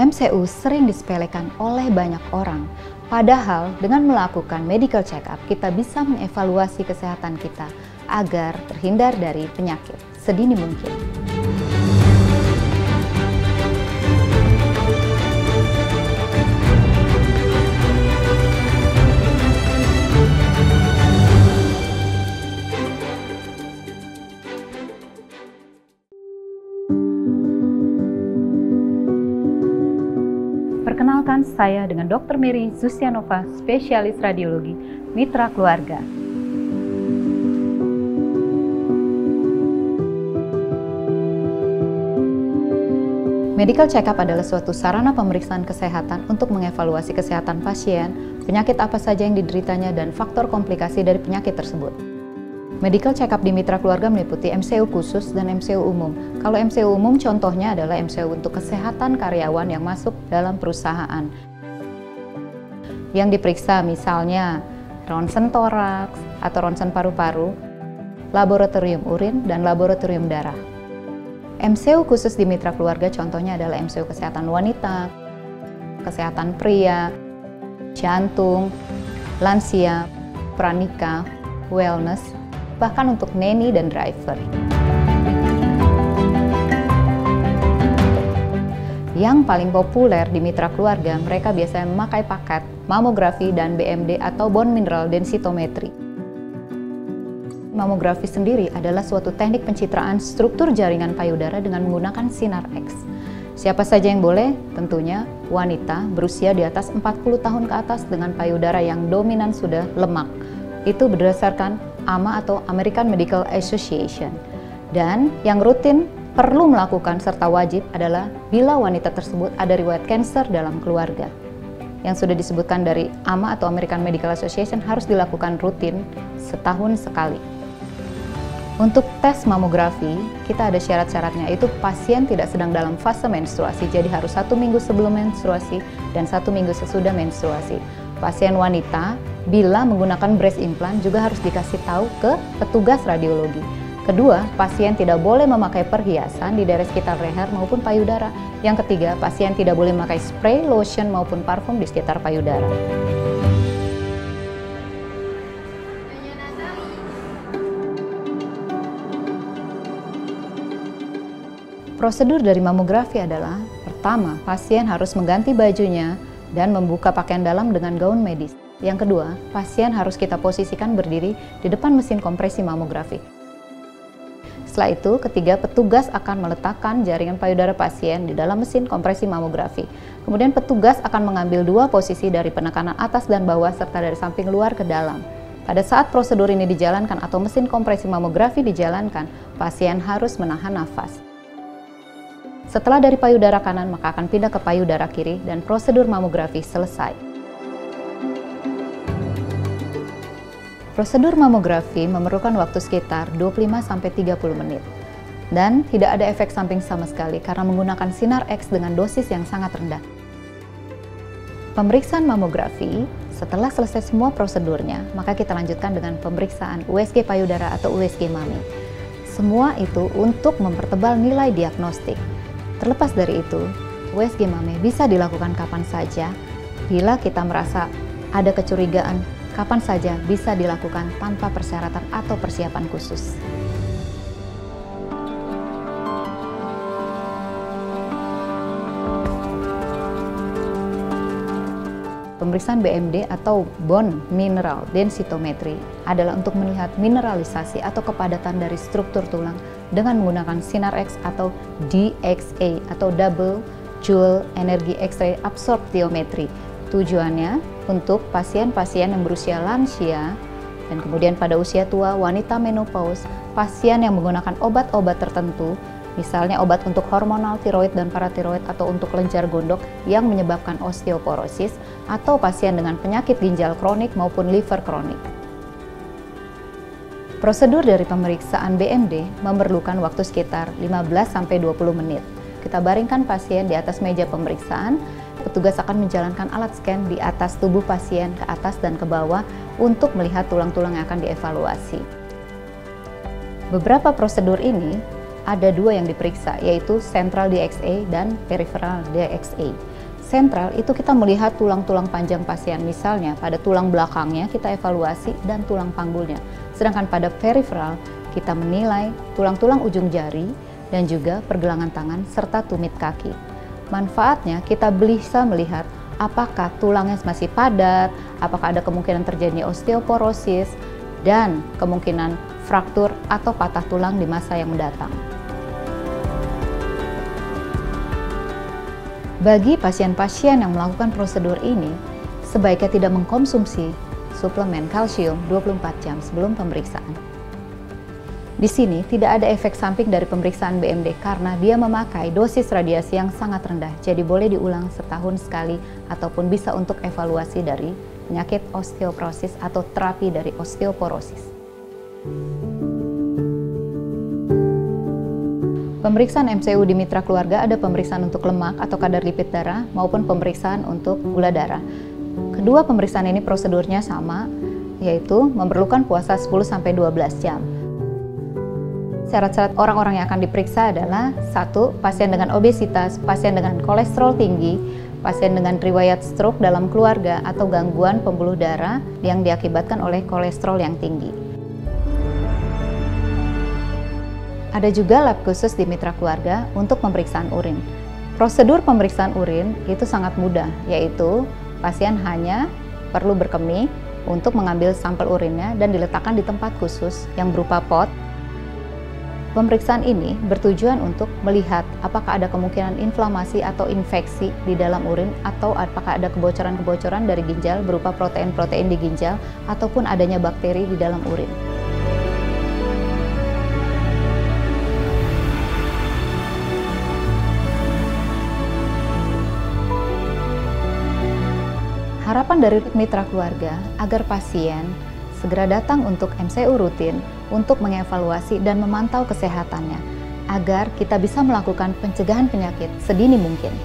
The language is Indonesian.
MCU sering disepelekan oleh banyak orang, padahal dengan melakukan medical check-up kita bisa mengevaluasi kesehatan kita agar terhindar dari penyakit sedini mungkin. Perkenalkan, saya dengan Dr. Mary Zusianova, spesialis radiologi, mitra keluarga. Medical check-up adalah suatu sarana pemeriksaan kesehatan untuk mengevaluasi kesehatan pasien, penyakit apa saja yang dideritanya, dan faktor komplikasi dari penyakit tersebut. Medical check-up di mitra keluarga meliputi MCU khusus dan MCU umum. Kalau MCU umum contohnya adalah MCU untuk kesehatan karyawan yang masuk dalam perusahaan. Yang diperiksa misalnya ronsen toraks atau ronsen paru-paru, laboratorium urin, dan laboratorium darah. MCU khusus di mitra keluarga contohnya adalah MCU kesehatan wanita, kesehatan pria, jantung, lansia, pranikah, wellness, bahkan untuk neni dan driver. Yang paling populer di mitra keluarga, mereka biasanya memakai paket mamografi dan BMD atau bone mineral densitometry. Mamografi sendiri adalah suatu teknik pencitraan struktur jaringan payudara dengan menggunakan sinar X. Siapa saja yang boleh? Tentunya wanita berusia di atas 40 tahun ke atas dengan payudara yang dominan sudah lemak. Itu berdasarkan AMA atau American Medical Association. Dan yang rutin perlu melakukan serta wajib adalah bila wanita tersebut ada riwayat kanker dalam keluarga. Yang sudah disebutkan dari AMA atau American Medical Association harus dilakukan rutin setahun sekali. Untuk tes mamografi, kita ada syarat-syaratnya, yaitu pasien tidak sedang dalam fase menstruasi, jadi harus 1 minggu sebelum menstruasi dan 1 minggu sesudah menstruasi. Pasien wanita bila menggunakan breast implant juga harus dikasih tahu ke petugas radiologi. Kedua, pasien tidak boleh memakai perhiasan di daerah sekitar leher maupun payudara. Yang ketiga, pasien tidak boleh memakai spray, lotion maupun parfum di sekitar payudara. Prosedur dari mamografi adalah, pertama, pasien harus mengganti bajunya dan membuka pakaian dalam dengan gaun medis. Yang kedua, pasien harus kita posisikan berdiri di depan mesin kompresi mamografi. Setelah itu, ketiga, petugas akan meletakkan jaringan payudara pasien di dalam mesin kompresi mamografi. Kemudian petugas akan mengambil 2 posisi dari penekanan atas dan bawah serta dari samping luar ke dalam. Pada saat prosedur ini dijalankan atau mesin kompresi mamografi dijalankan, pasien harus menahan nafas. Setelah dari payudara kanan, maka akan pindah ke payudara kiri dan prosedur mamografi selesai. Prosedur mamografi memerlukan waktu sekitar 25-30 menit dan tidak ada efek samping sama sekali karena menggunakan sinar X dengan dosis yang sangat rendah. Pemeriksaan mamografi, setelah selesai semua prosedurnya, maka kita lanjutkan dengan pemeriksaan USG payudara atau USG mami. Semua itu untuk mempertebal nilai diagnostik. Terlepas dari itu, USG mami bisa dilakukan kapan saja. Bila kita merasa ada kecurigaan, kapan saja bisa dilakukan tanpa persyaratan atau persiapan khusus. Pemeriksaan BMD atau bone mineral densitometry adalah untuk melihat mineralisasi atau kepadatan dari struktur tulang dengan menggunakan sinar X atau DXA atau Double Jewel Energy X-ray Absorptiometry. Tujuannya untuk pasien-pasien yang berusia lansia dan kemudian pada usia tua, wanita menopause, pasien yang menggunakan obat-obat tertentu, misalnya obat untuk hormonal tiroid dan paratiroid atau untuk kelenjar gondok yang menyebabkan osteoporosis, atau pasien dengan penyakit ginjal kronik maupun liver kronik. Prosedur dari pemeriksaan BMD memerlukan waktu sekitar 15-20 menit. Kita baringkan pasien di atas meja pemeriksaan, petugas akan menjalankan alat scan di atas tubuh pasien ke atas dan ke bawah untuk melihat tulang-tulang yang akan dievaluasi. Beberapa prosedur ini ada 2 yang diperiksa, yaitu Central DXA dan Peripheral DXA. sentral itu kita melihat tulang-tulang panjang pasien, misalnya pada tulang belakangnya kita evaluasi dan tulang panggulnya. Sedangkan pada peripheral kita menilai tulang-tulang ujung jari dan juga pergelangan tangan serta tumit kaki. Manfaatnya kita bisa melihat apakah tulangnya masih padat, apakah ada kemungkinan terjadi osteoporosis, dan kemungkinan fraktur atau patah tulang di masa yang mendatang. Bagi pasien-pasien yang melakukan prosedur ini, sebaiknya tidak mengkonsumsi suplemen kalsium 24 jam sebelum pemeriksaan. Di sini tidak ada efek samping dari pemeriksaan BMD karena dia memakai dosis radiasi yang sangat rendah, jadi boleh diulang setahun sekali ataupun bisa untuk evaluasi dari penyakit osteoporosis atau terapi dari osteoporosis. Pemeriksaan MCU di mitra keluarga ada pemeriksaan untuk lemak atau kadar lipid darah maupun pemeriksaan untuk gula darah. Kedua pemeriksaan ini prosedurnya sama, yaitu memerlukan puasa 10-12 jam. Syarat-syarat orang-orang yang akan diperiksa adalah 1. Pasien dengan obesitas, pasien dengan kolesterol tinggi, pasien dengan riwayat stroke dalam keluarga atau gangguan pembuluh darah yang diakibatkan oleh kolesterol yang tinggi. Ada juga lab khusus di mitra keluarga untuk pemeriksaan urin. Prosedur pemeriksaan urin itu sangat mudah, yaitu pasien hanya perlu berkemih untuk mengambil sampel urinnya dan diletakkan di tempat khusus yang berupa pot. Pemeriksaan ini bertujuan untuk melihat apakah ada kemungkinan inflamasi atau infeksi di dalam urin atau apakah ada kebocoran-kebocoran dari ginjal berupa protein-protein di ginjal ataupun adanya bakteri di dalam urin. Harapan dari mitra keluarga agar pasien segera datang untuk MCU rutin untuk mengevaluasi dan memantau kesehatannya, agar kita bisa melakukan pencegahan penyakit sedini mungkin.